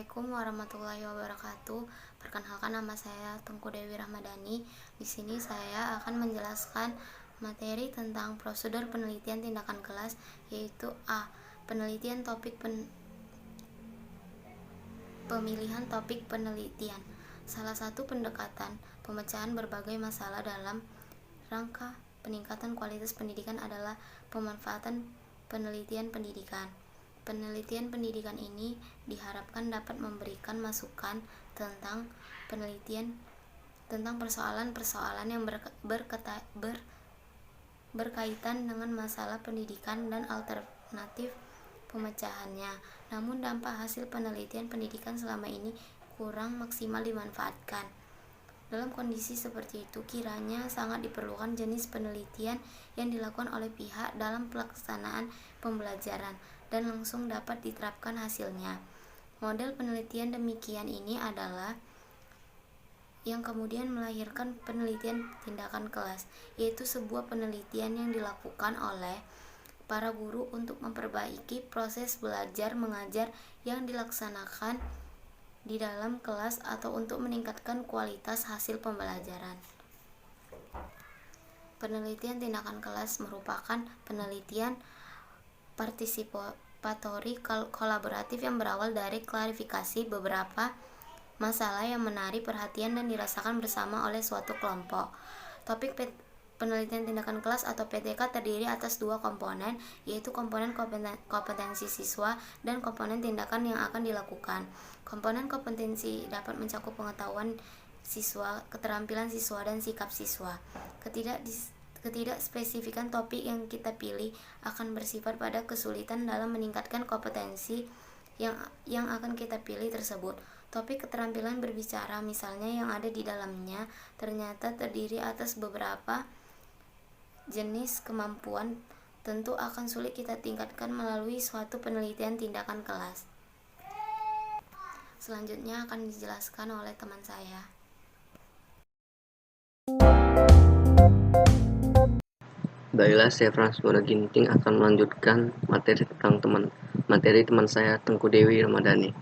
Assalamualaikum warahmatullahi wabarakatuh. Perkenalkan, nama saya Tengku Dewi Rahmadani. Di sini saya akan menjelaskan materi tentang prosedur penelitian tindakan kelas, yaitu A. Penelitian topik pemilihan topik penelitian. Salah satu pendekatan pemecahan berbagai masalah dalam rangka peningkatan kualitas pendidikan adalah pemanfaatan penelitian pendidikan. Penelitian pendidikan ini diharapkan dapat memberikan masukan tentang persoalan-persoalan yang berkaitan dengan masalah pendidikan dan alternatif pemecahannya. Namun dampak hasil penelitian pendidikan selama ini kurang maksimal dimanfaatkan. Dalam kondisi seperti itu, kiranya sangat diperlukan jenis penelitian yang dilakukan oleh pihak dalam pelaksanaan pembelajaran dan langsung dapat diterapkan hasilnya. Model penelitian demikian ini adalah yang kemudian melahirkan penelitian tindakan kelas, yaitu sebuah penelitian yang dilakukan oleh para guru untuk memperbaiki proses belajar mengajar yang dilaksanakan di dalam kelas atau untuk meningkatkan kualitas hasil pembelajaran. Penelitian tindakan kelas merupakan penelitian partisipatori kolaboratif yang berawal dari klarifikasi beberapa masalah yang menarik perhatian dan dirasakan bersama oleh suatu kelompok. Topik penelitian tindakan kelas atau PTK terdiri atas dua komponen, yaitu komponen kompetensi siswa dan komponen tindakan yang akan dilakukan. Komponen kompetensi dapat mencakup pengetahuan siswa, keterampilan siswa, dan sikap siswa. Ketidakspesifikan topik yang kita pilih akan bersifat pada kesulitan dalam meningkatkan kompetensi yang akan kita pilih tersebut. Topik keterampilan berbicara, misalnya, yang ada di dalamnya ternyata terdiri atas beberapa jenis kemampuan, tentu akan sulit kita tingkatkan melalui suatu penelitian tindakan kelas. Selanjutnya akan dijelaskan oleh teman saya. Baiklah, saya Frans Ginting akan melanjutkan materi teman saya Tengku Dewi Ramadhani.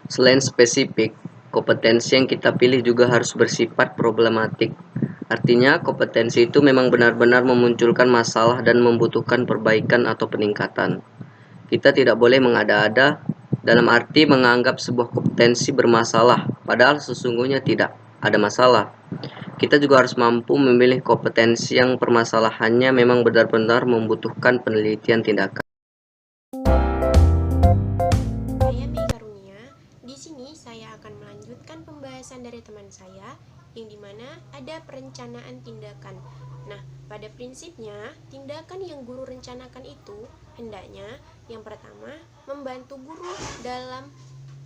Selain spesifik, kompetensi yang kita pilih juga harus bersifat problematik. Artinya, kompetensi itu memang benar-benar memunculkan masalah dan membutuhkan perbaikan atau peningkatan. Kita tidak boleh mengada-ada dalam arti menganggap sebuah kompetensi bermasalah, padahal sesungguhnya tidak ada masalah. Kita juga harus mampu memilih kompetensi yang permasalahannya memang benar-benar membutuhkan penelitian tindakan. Saya Mei Karunia. Di sini saya akan melanjutkan pembahasan dari teman saya, yang dimana ada perencanaan tindakan. Nah, pada prinsipnya, tindakan yang guru rencanakan itu hendaknya yang pertama membantu guru dalam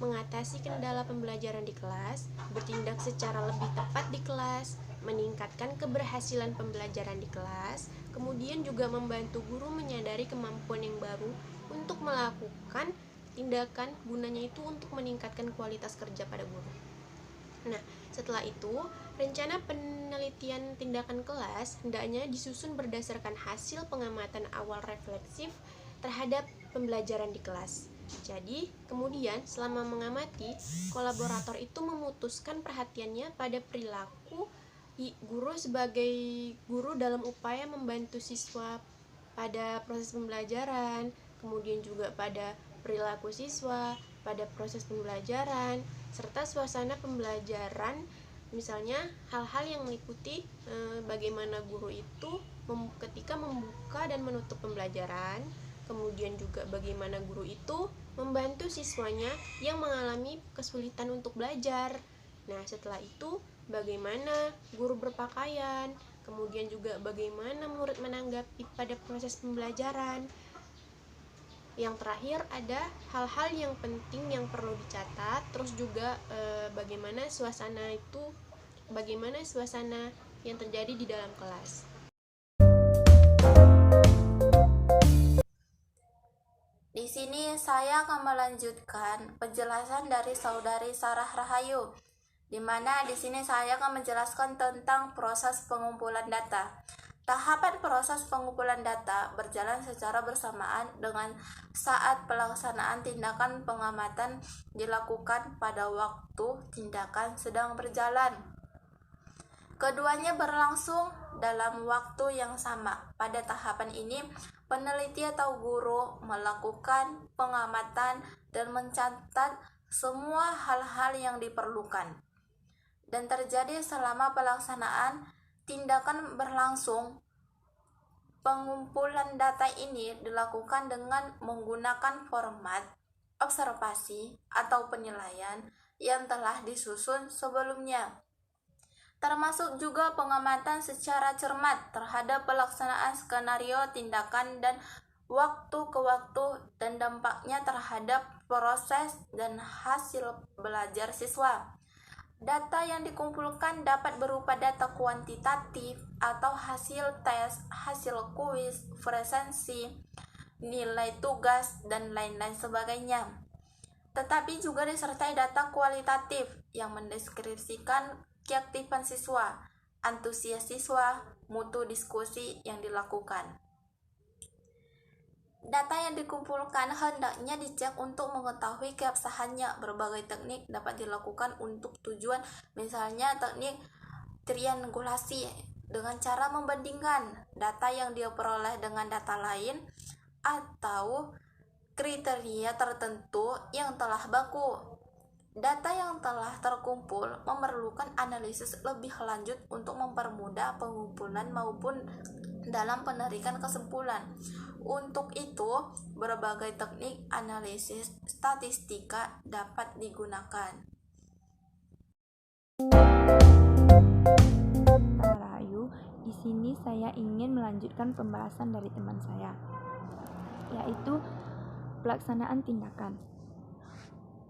mengatasi kendala pembelajaran di kelas, bertindak secara lebih tepat di kelas, meningkatkan keberhasilan pembelajaran di kelas, kemudian juga membantu guru menyadari kemampuan yang baru untuk melakukan tindakan, gunanya itu untuk meningkatkan kualitas kerja pada guru. Nah, setelah itu, rencana penelitian tindakan kelas hendaknya disusun berdasarkan hasil pengamatan awal refleksif terhadap pembelajaran di kelas. Jadi, kemudian selama mengamati, kolaborator itu memutuskan perhatiannya pada perilaku guru sebagai guru dalam upaya membantu siswa pada proses pembelajaran, kemudian juga pada perilaku siswa pada proses pembelajaran, serta suasana pembelajaran, misalnya hal-hal yang meliputi bagaimana guru itu ketika membuka dan menutup pembelajaran, kemudian juga bagaimana guru itu membantu siswanya yang mengalami kesulitan untuk belajar. Nah, setelah itu bagaimana guru berpakaian, kemudian juga bagaimana murid menanggapi pada proses pembelajaran. Yang terakhir ada hal-hal yang penting yang perlu dicatat, terus juga bagaimana suasana yang terjadi di dalam kelas. Di sini saya akan melanjutkan penjelasan dari Saudari Sarah Rahayu, di mana di sini saya akan menjelaskan tentang proses pengumpulan data. Tahapan proses pengumpulan data berjalan secara bersamaan dengan saat pelaksanaan tindakan pengamatan dilakukan pada waktu tindakan sedang berjalan. Keduanya berlangsung dalam waktu yang sama. Pada tahapan ini, peneliti atau guru melakukan pengamatan dan mencatat semua hal-hal yang diperlukan. Dan terjadi selama pelaksanaan tindakan berlangsung. Pengumpulan data ini dilakukan dengan menggunakan format observasi atau penilaian yang telah disusun sebelumnya, termasuk juga pengamatan secara cermat terhadap pelaksanaan skenario tindakan dan waktu ke waktu dan dampaknya terhadap proses dan hasil belajar siswa. Data yang dikumpulkan dapat berupa data kuantitatif atau hasil tes, hasil kuis, presensi, nilai tugas, dan lain-lain sebagainya. Tetapi juga disertai data kualitatif yang mendeskripsikan keaktifan siswa, antusias siswa, mutu diskusi yang dilakukan. Data yang dikumpulkan hendaknya dicek untuk mengetahui keabsahannya. Berbagai teknik dapat dilakukan untuk tujuan, misalnya teknik triangulasi dengan cara membandingkan data yang diperoleh dengan data lain atau kriteria tertentu yang telah baku. Data yang telah terkumpul memerlukan analisis lebih lanjut untuk mempermudah pengumpulan maupun dalam penarikan kesimpulan. Untuk itu, berbagai teknik analisis statistika dapat digunakan. Rahayu, di sini saya ingin melanjutkan pembahasan dari teman saya, yaitu pelaksanaan tindakan.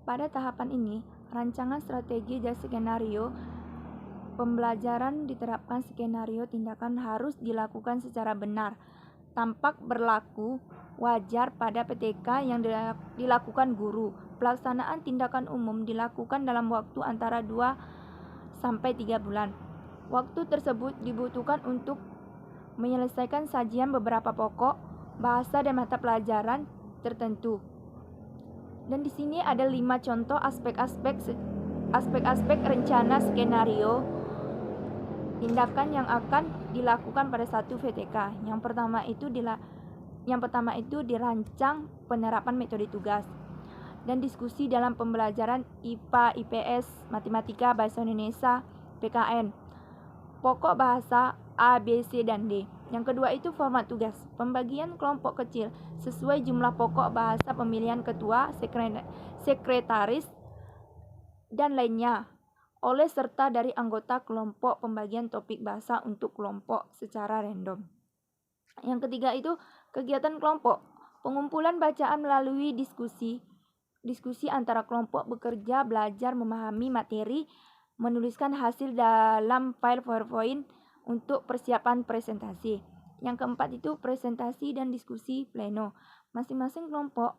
Pada tahapan ini, rancangan strategi dan skenario pembelajaran diterapkan. Skenario tindakan harus dilakukan secara benar, tampak berlaku wajar pada PTK yang dilakukan guru. Pelaksanaan tindakan umum dilakukan dalam waktu antara 2-3 bulan. Waktu tersebut dibutuhkan untuk menyelesaikan sajian beberapa pokok bahasa dan mata pelajaran tertentu. Dan di sini ada 5 contoh aspek-aspek rencana skenario tindakan yang akan dilakukan pada satu VTK. Yang pertama itu dirancang penerapan metode tugas dan diskusi dalam pembelajaran IPA, IPS, matematika, bahasa Indonesia, PKN, pokok bahasa A, B, C, dan D. Yang kedua itu format tugas, pembagian kelompok kecil sesuai jumlah pokok bahasa, pemilihan ketua, sekretaris, dan lainnya oleh serta dari anggota kelompok, pembagian topik bahasa untuk kelompok secara random. Yang ketiga itu kegiatan kelompok, pengumpulan bacaan melalui diskusi antara kelompok, bekerja, belajar, memahami materi, menuliskan hasil dalam file PowerPoint untuk persiapan presentasi. Yang keempat itu presentasi dan diskusi pleno. Masing-masing kelompok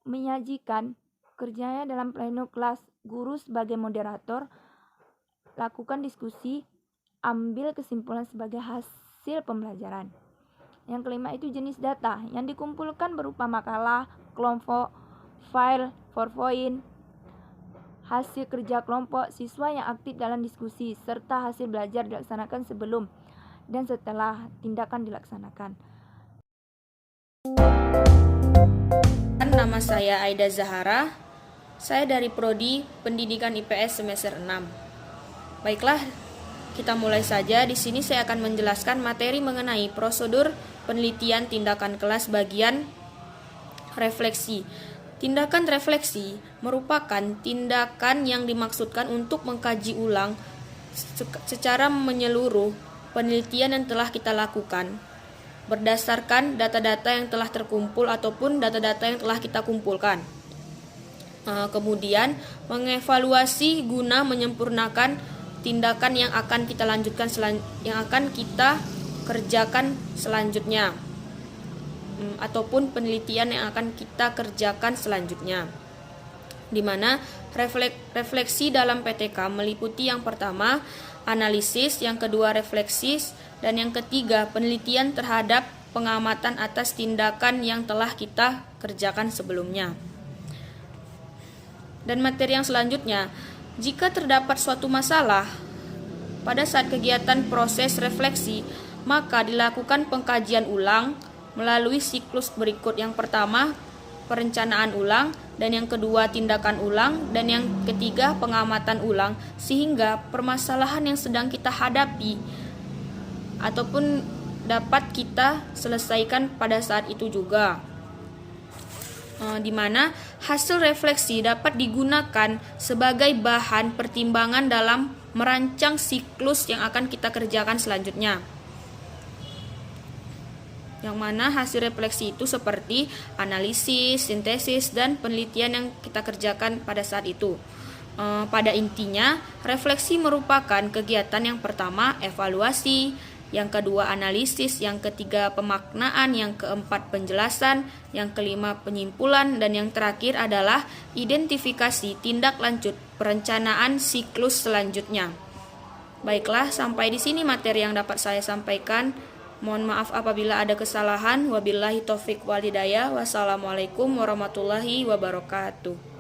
menyajikan kerjanya dalam pleno kelas. Guru sebagai moderator, lakukan diskusi, ambil kesimpulan sebagai hasil pembelajaran. Yang kelima itu jenis data yang dikumpulkan berupa makalah, kelompok, file, PowerPoint, hasil kerja kelompok, siswa yang aktif dalam diskusi, serta hasil belajar dilaksanakan sebelum dan setelah tindakan dilaksanakan. Nama saya Aida Zahara. Saya dari Prodi Pendidikan IPS semester 6. Baiklah, kita mulai saja. Di sini saya akan menjelaskan materi mengenai prosedur penelitian tindakan kelas bagian refleksi. Tindakan refleksi merupakan tindakan yang dimaksudkan untuk mengkaji ulang secara menyeluruh penelitian yang telah kita lakukan berdasarkan data-data yang telah terkumpul ataupun data-data yang telah kita kumpulkan. Kemudian mengevaluasi guna menyempurnakan tindakan yang akan kita lanjutkan yang akan kita kerjakan selanjutnya, ataupun penelitian yang akan kita kerjakan selanjutnya. Di mana refleksi dalam PTK meliputi yang pertama analisis, yang kedua refleksi, Dan yang ketiga, penelitian terhadap pengamatan atas tindakan yang telah kita kerjakan sebelumnya. Dan materi yang selanjutnya, jika terdapat suatu masalah pada saat kegiatan proses refleksi, maka dilakukan pengkajian ulang melalui siklus berikut. Yang pertama, perencanaan ulang, dan yang kedua, tindakan ulang, dan yang ketiga, pengamatan ulang, sehingga permasalahan yang sedang kita hadapi ataupun dapat kita selesaikan pada saat itu juga. Di mana hasil refleksi dapat digunakan sebagai bahan pertimbangan dalam merancang siklus yang akan kita kerjakan selanjutnya. Yang mana hasil refleksi itu seperti analisis, sintesis, dan penelitian yang kita kerjakan pada saat itu. Pada intinya, refleksi merupakan kegiatan yang pertama evaluasi, yang kedua analisis, yang ketiga pemaknaan, yang keempat penjelasan, yang kelima penyimpulan, dan yang terakhir adalah identifikasi tindak lanjut perencanaan siklus selanjutnya. Baiklah, sampai di sini materi yang dapat saya sampaikan. Mohon maaf apabila ada kesalahan. Wabillahi taufik wal hidayah. Wassalamualaikum warahmatullahi wabarakatuh.